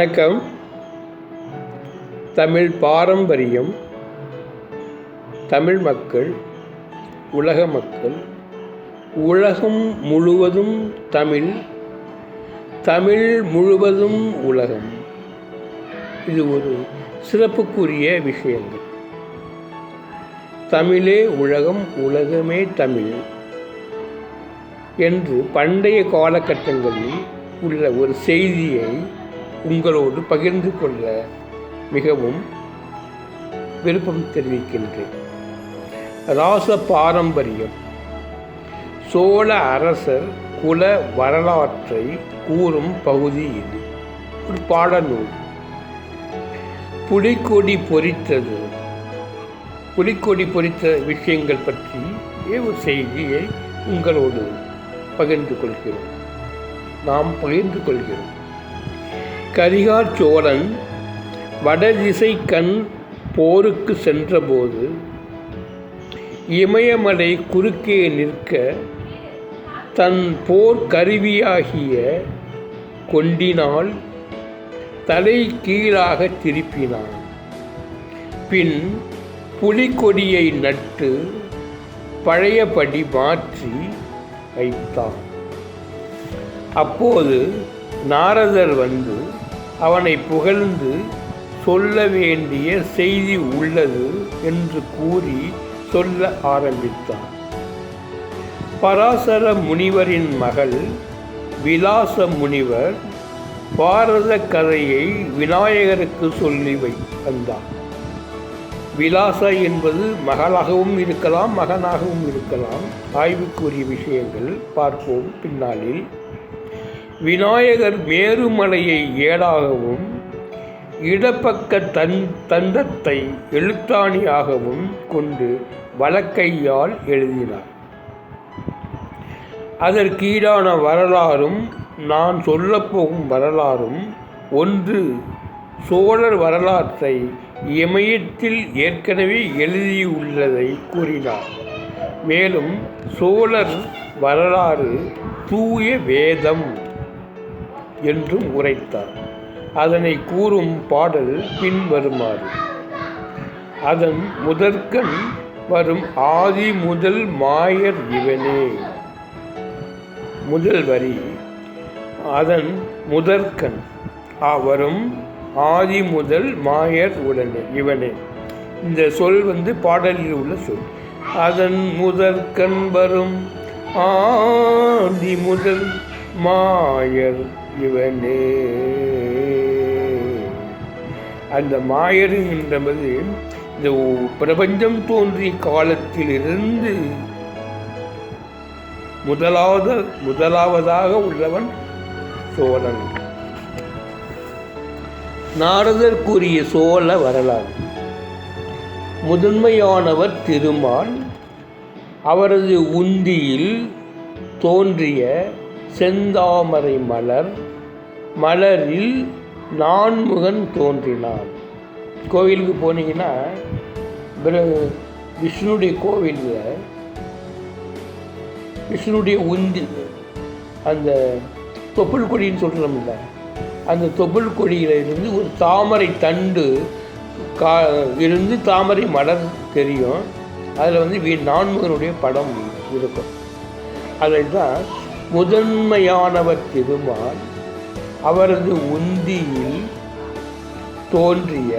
வணக்கம். தமிழ் பாரம்பரியம், தமிழ் மக்கள், உலக மக்கள், உலகம் முழுவதும் தமிழ், தமிழ் முழுவதும் உலகம். இது ஒரு சிறப்புக்குரிய விஷயங்கள். தமிழே உலகம், உலகமே தமிழ் என்று பண்டைய காலகட்டங்களில் உள்ள ஒரு செய்தியை உங்களோடு பகிர்ந்து கொள்ள மிகவும் விருப்பம் தெரிவிக்கின்றேன். ராச பாரம்பரியம் சோழ அரசர் குல வரலாற்றை கூறும் பகுதி இது. ஒரு பாடநூல். புலிக்கொடி பொறித்தது. புலிக்கொடி பொறித்த விஷயங்கள் பற்றி ஒரு செய்தியை உங்களோடு பகிர்ந்து கொள்கிறோம். நாம் பகிர்ந்து கொள்கிறோம். கரிகால் சோழன் வடதிசை கண் போருக்கு சென்றபோது இமயமலை குறுக்கே நிற்க தன் போர் கருவியாகிய கொண்டினால் தலை கீழாக திருப்பினான். பின் புலிக்கொடியை நட்டு பழையபடி மாற்றி வைத்தான். அப்போது நாரதர் வந்து அவனை புகழ்ந்து சொல்ல வேண்டிய செய்தி உள்ளது என்று கூறி சொல்ல ஆரம்பித்தார். பராசர முனிவரின் மகள் விலாச முனிவர் பாரத கதையை விநாயகருக்கு சொல்லி வந்தார். விலாச என்பது மகளாகவும் இருக்கலாம், மகனாகவும் இருக்கலாம். ஆய்வுக்குரிய விஷயங்கள் பார்ப்போம் பின்னாளில். விநாயகர் மேருமலையை ஏடாகவும் இடப்பக்க தந்தத்தை எழுத்தாணியாகவும் கொண்டு வலக்கையால் எழுதினார். அதற்கீடான வரலாறும் நான் சொல்லப்போகும் வரலாறும் ஒன்று. சோழர் வரலாற்றை இமயத்தில் ஏற்கனவே எழுதியுள்ளதை கூறினார். மேலும் சோழர் வரலாறு தூய வேதம் என்றும் உரைத்தார். அதனை கூறும் பாடல் பின்வருமாறு. அதன் முதற்கண் வரும் ஆதி முதல் மாயர் இவனே. முதல் வரி. அதன் முதற்கண் வரும் ஆதி முதல் மாயர் உடனே இவனே. இந்த சொல் பாடலில் உள்ள சொல். அதன் முதற்கண் வரும் ஆதி முதல் மாயர் இவனே. அந்த மாயர் என்பது இந்த பிரபஞ்சம் தோன்றிய காலத்திலிருந்து முதலாவதாக உள்ளவன் சோழன். நாரதர் கூறிய சோழ வரலாறு. முதன்மையானவர் திருமால். அவரது உந்தியில் தோன்றிய செந்தாமரை மலரில் நான்முகன் தோன்றினான். கோவிலுக்கு போனீங்கன்னா விஷ்ணுடைய கோவிலில் விஷ்ணுடைய உந்தி, அந்த தொப்புள் கொடின்னு சொல்கிறோம்ல, அந்த தொப்புள் கொடியில் இருந்து ஒரு தாமரை தண்டு இருந்து தாமரை மலர் தெரியும். அதில் நான்முகனுடைய படம் இருக்கும். அதை தான் முதன்மையானவர் திருமால். அவரது உந்தியில் தோன்றிய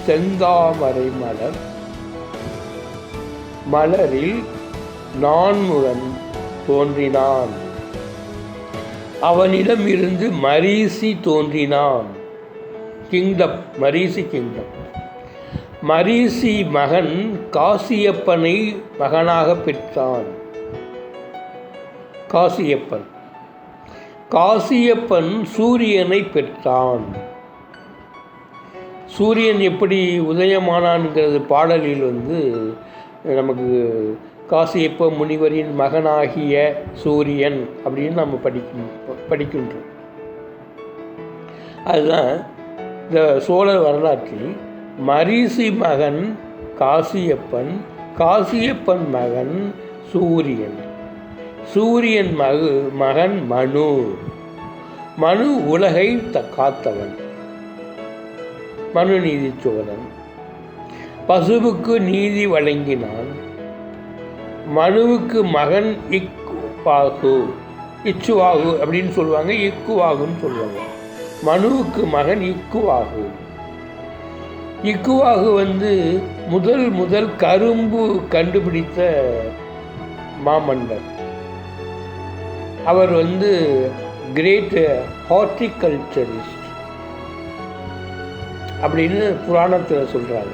செந்தாமரை மலரில் நான்முகன் தோன்றினான். அவனிடம் இருந்து மரீசி தோன்றினான். மரீசி கிங்டம். மரீசி மகன் காசியப்பனை மகனாக பெற்றான். காசியப்பன் சூரியனை பெற்றான். சூரியன் எப்படி உதயமானான்ங்கிறது பாடலில் நமக்கு காசியப்ப முனிவரின் மகனாகிய சூரியன் அப்படின்னு நம்ம படிக்கின்றோம். அதுதான் இந்த சோழர் வரலாற்றில் மரீசி மகன் காசியப்பன், காசியப்பன் மகன் சூரியன், சூரியன் மகன் மனு, மனு உலகை காத்தவன் மனுநீதி சோழன். பசுவுக்கு நீதி வழங்கினான். மனுவுக்கு மகன் இச்சுவாகு அப்படின்னு சொல்லுவாங்க, இக்குவாகுன்னு சொல்லுவாங்க. மனுவுக்கு மகன் இக்குவாகு. இக்குவாகு முதல் கரும்பு கண்டுபிடித்த மாமன்னர். அவர் கிரேட் ஹார்டிகல்ச்சரிஸ்ட் அப்படின்னு புராணத்தில் சொல்கிறாங்க.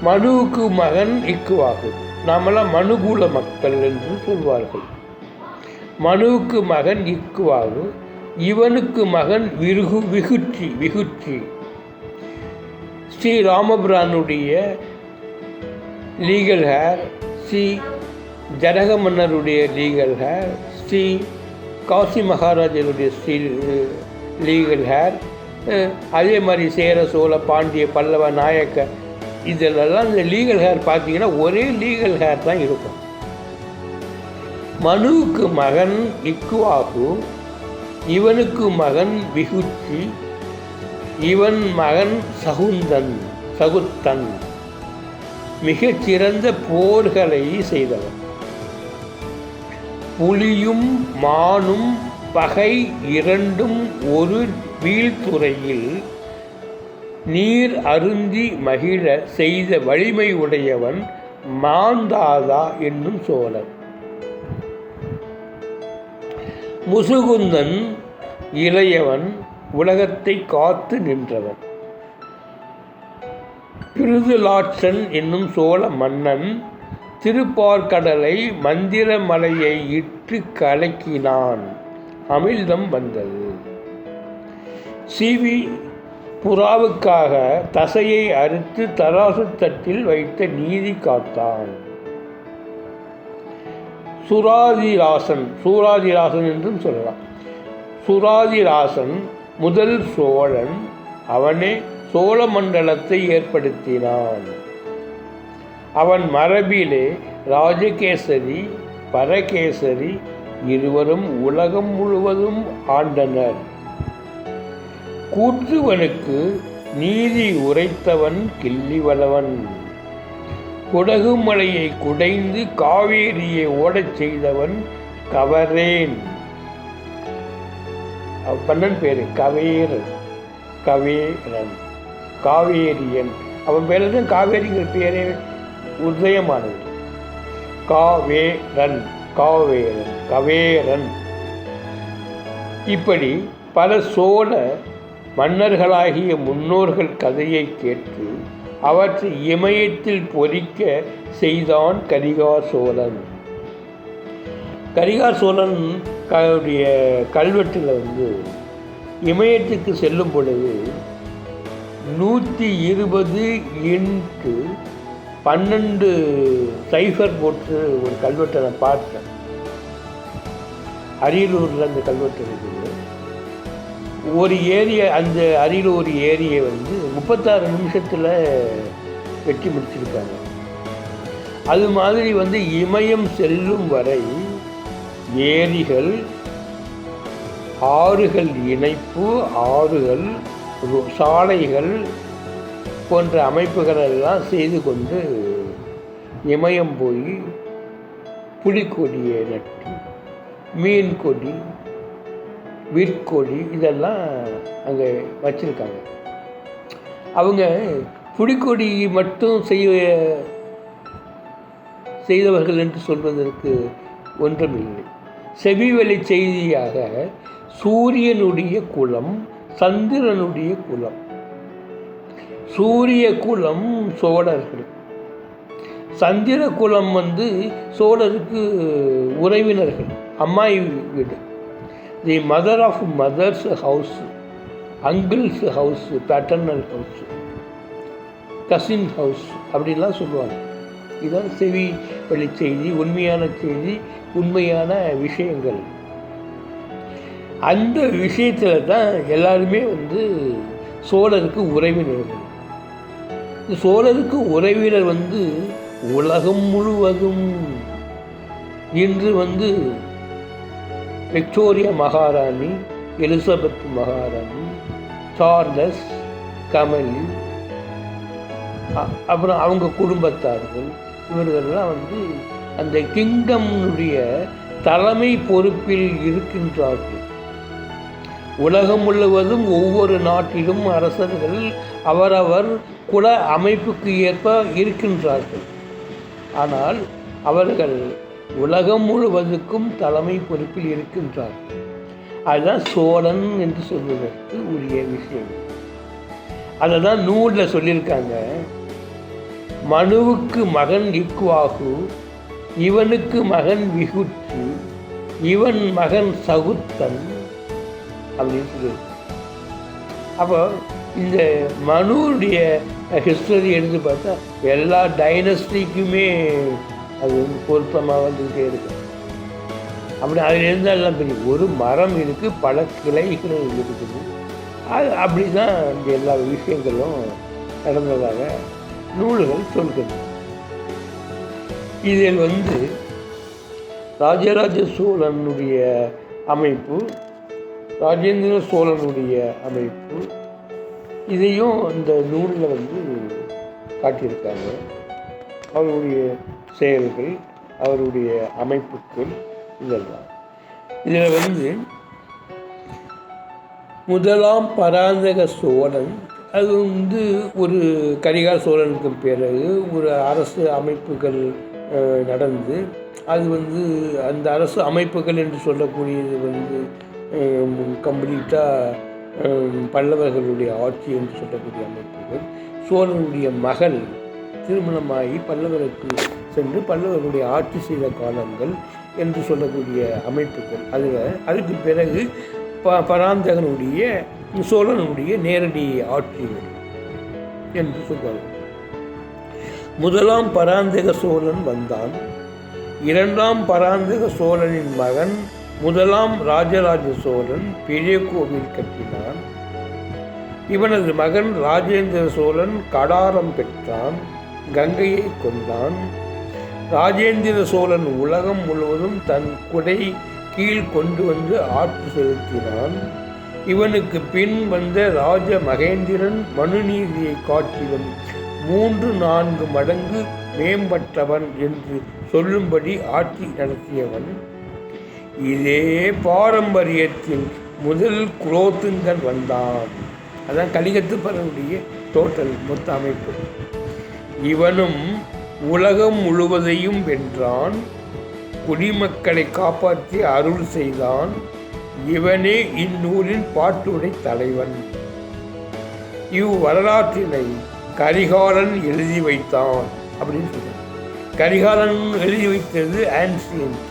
மனுவுக்கு மகன் இக்குவாகு. நாமெல்லாம் மனுகூல மக்கள் என்று சொல்வார்கள். மனுவுக்கு மகன் இக்குவாகு. இவனுக்கு மகன் விகுற்றி. ஸ்ரீ ராமபிரானுடைய லீகல் ஹேர், ஸ்ரீ ஜனக மன்னருடைய லீகல் ஹேர், ஸ்ரீ காசி மகாராஜனுடைய ஸ்ரீ லீகல் ஹேர், அதே மாதிரி சேர சோழ பாண்டிய பல்லவ நாயக்க இதெல்லாம் இந்த லீகல் ஹேர் பார்த்தீங்கன்னா ஒரே லீகல் ஹேர் தான் இருக்கும். மனுவுக்கு மகன் இக்குவாகு, இவனுக்கு மகன் விகுச்சி, இவன் மகன் சகுத்தன். மிகச்சிறந்த போர்களை செய்தவன். புலியும் மானும் பகை இரண்டும் ஒரு வீழ்துறையில் நீர் அருந்தி மகிழ செய்த வலிமை உடையவன் மாந்தாதா என்னும் சோழன். முசுகுந்தன் இளையவன், உலகத்தை காத்து நின்றவன். பிருதுலாட்சன் என்னும் சோழ மன்னன் திருப்பார்கடலை மந்திர மலையை இட்டு கலக்கினான். அமிழ்தம் வந்தது. சிவி புறாவுக்காக தசையை அறுத்து தராசு தட்டில் வைத்த நீதி காத்தான். சூராதிராசன் என்றும் சொல்லலாம். சூராதிராசன் முதல் சோழன். அவனே சோழ மண்டலத்தை ஏற்படுத்தினான். அவன் மரபிலே ராஜகேசரி பரகேசரி இருவரும் உலகம் முழுவதும் ஆண்டனர். கூற்றுவனுக்கு நீதி உரைத்தவன் கிள்ளிவளவன். குடகுமலையை குடைந்து காவேரியை ஓடச் செய்தவன் கவரேன். பண்ணன் பேரு கவேரன் காவேரியன். அவன் பேர் தான் காவேரிங்கிற பேரே உதயமானது. கவேரன். இப்படி பல சோழ மன்னர்களாகிய முன்னோர்கள் கதையை கேட்டு அவற்றை இமயத்தில் பொறிக்க செய்தான் கரிகார் சோழன். கரிகார் சோழன் கல்வெட்டில் இமயத்துக்கு செல்லும் பொழுது 120x12 சைஃபர் போட்டு ஒரு கல்வெட்டை நான் பார்த்தேன். அரியலூரில் அந்த கல்வெட்டு இருக்குது. ஒரு ஏரியை, அந்த அரியலூர் ஏரியை 36 நிமிஷத்தில் வெட்டி முடிச்சிருக்காங்க. அது மாதிரி இமயம் செல்லும் வரை ஏரிகள், ஆறுகள் இணைப்பு, ஆறுகள், சாலைகள் போன்ற அமைப்புகளெல்லாம் செய்து கொண்டு இமயம் போய் புலிக்கொடியை நட்டு மீன் கொடி, விற்கொடி இதெல்லாம் அங்கே வச்சுருக்காங்க. அவங்க புலிக்கொடி மட்டும் செய்தவர்கள் என்று சொல்வதற்கு ஒன்றுமில்லை. செவிவெளி செய்தியாக சூரியனுடைய குலம், சந்திரனுடைய குலம். சூரிய குலம் சோழர்கள், சந்திர குலம் சோழருக்கு உறவினர்கள், அம்மாயி வீடு. The mother of mother's house, uncle's house, paternal house, cousin house அப்படின்லாம் சொல்லுவாங்க. இதுதான் செவி வழி செய்தி, உண்மையான செய்தி, உண்மையான விஷயங்கள். அந்த விஷயத்தில் தான் எல்லாருமே சோழருக்கு உறவினர்கள். சோழருக்கு உறவினர் உலகம் முழுவதும் இன்று விக்டோரியா மகாராணி, எலிசபெத் மகாராணி, சார்லஸ், கமலி, அப்புறம் அவங்க குடும்பத்தார்கள், இவர்கள்லாம் வந்து அந்த கிங்டம்னுடைய தலைமை பொறுப்பில் இருக்கின்றார்கள். உலகம் முழுவதும் ஒவ்வொரு நாட்டிலும் அரசர்கள் அவரவர் குல அமைப்புக்கு ஏற்ப இருக்கின்றார்கள். ஆனால் அவர்கள் உலகம் முழுவதுக்கும் தலைமை பொறுப்பில் இருக்கின்றார்கள். அதுதான் சோழன் என்று சொல்வதற்கு உரிய விஷயம். அதை தான் நூலில் சொல்லியிருக்காங்க. மனுவுக்கு மகன் இக்வாகு, இவனுக்கு மகன் விகுத்து, இவன் மகன் சகுத்தன் அப்படின்னு சொல்லி. அப்போ இந்த மனுவுடைய ஹிஸ்டரி எடுத்து பார்த்தா எல்லா டைனஸ்டிக்குமே அது வந்து பொருத்தமாக வந்துக்கிட்டே இருக்கு. அப்படி அதில் இருந்தால் எல்லாம் பெரிய ஒரு மரம் இருக்குது, பல கிளைகள் இருக்குது. அது அப்படி தான் இந்த எல்லா விஷயங்களும் நடந்ததாக நூல்கள் சொல்கிறது. இதில் வந்து ராஜராஜ சோழனுடைய அமைப்பு, ராஜேந்திர சோழனுடைய அமைப்பு, இதையும் இந்த நூலில் வந்து காட்டியிருக்காங்க. அவருடைய செயல்கள், அவருடைய அமைப்புகள் இதெல்லாம். இதில் வந்து முதலாம் பராந்தக சோழன், அது வந்து ஒரு கரிகால சோழனுக்கு பிறகு ஒரு அரசு அமைப்புகள் நடந்து, அது வந்து அந்த அரசு அமைப்புகள் என்று சொல்லக்கூடியது வந்து கம்ப்ளீட்டாக பல்லவர்களுடைய ஆட்சி என்று சொல்லக்கூடிய அமைப்புகள். சோழனுடைய மகள் திருமணமாகி பல்லவருக்கு சென்று பல்லவர்களுடைய ஆட்சி செய்த காலங்கள் என்று சொல்லக்கூடிய அமைப்புகள். அதுக்கு பிறகு பராந்தகனுடைய சோழனுடைய நேரடி ஆட்சிகள் என்று சொல்வார்கள். முதலாம் பராந்தக சோழன் வந்தான். இரண்டாம் பராந்தக சோழனின் மகன் முதலாம் ராஜராஜ சோழன் பெரிய கோவில் கட்டினான். இவனது மகன் ராஜேந்திர சோழன் கடாரம் பெற்றான், கங்கையை கொண்டான். ராஜேந்திர சோழன் உலகம் முழுவதும் தன் குடை கீழ் கொண்டு வந்து ஆட்சி செலுத்தினான். இவனுக்கு பின் வந்த ராஜ மகேந்திரன் மனுநீதியை காட்டிலும் 3-4 மடங்கு மேம்பட்டவன் என்று சொல்லும்படி ஆட்சி நடத்தியவன். இதே பாரம்பரியத்தில் முதல் குலோத்துங்கன் வந்தான். அதான் கலிங்கத்து பரனுடைய டோட்டல் மொத்த அமைப்பு. இவனும் உலகம் முழுவதையும் வென்றான், குடிமக்களை காப்பாற்றி அருள் செய்தான். இவனே இந்நூலின் பாட்டுடை தலைவன். இவ்வரலாற்றினை கரிகாலன் எழுதி வைத்தான் அப்படின்னு சொல்றான். கரிகாலன் எழுதி வைத்தது ஆன்சியன்ட்.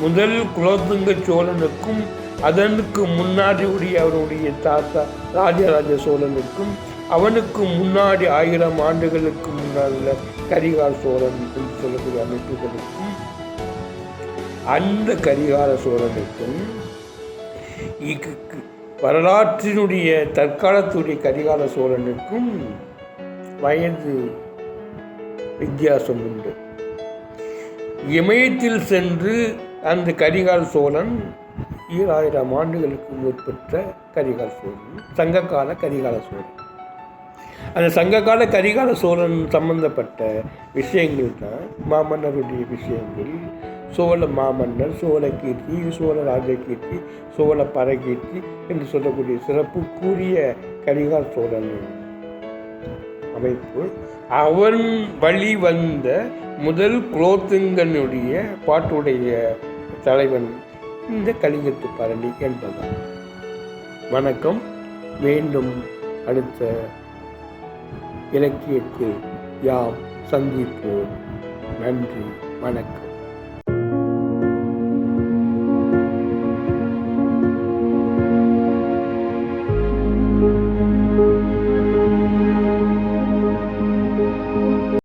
முதல் குலோத்துங்க சோழனுக்கும் அதனுக்கு முன்னாடி உடைய அவருடைய தாத்தா ராஜராஜ சோழனுக்கும் அவனுக்கு முன்னாடி 1000 ஆண்டுகளுக்கு முன்னால் கரிகால சோழன் என்று சொல்லக்கூடிய அமைப்புகளுக்கும் அந்த கரிகால சோழனுக்கும் வரலாற்றினுடைய தற்காலத்துடைய கரிகால சோழனுக்கும் வயது வித்தியாசம் உண்டு. இமயத்தில் சென்று அந்த கரிகால சோழன் 2000 ஆண்டுகளுக்கு முற்பட்ட கரிகால சோழன், சங்ககால கரிகால சோழன். அந்த சங்ககால கரிகால சோழன் சம்பந்தப்பட்ட விஷயங்கள் தான் மாமன்னருடைய விஷயங்கள். சோழ மாமன்னர், சோழ கீர்த்தி, சோழ ராஜகீர்த்தி, சோழ பரகீர்த்தி என்று சொல்லக்கூடிய சிறப்புக்குரிய கரிகால சோழன் அமைப்பு. அவன் வழி வந்த முதல் குலோத்துங்கனுடைய பாட்டுடைய தலைவன் இந்த கலிங்கத்து பரணி என்பது. வணக்கம். மீண்டும் அடுத்த இலக்கியத்தில் யாம் சந்திப்போம். நன்றி, வணக்கம்.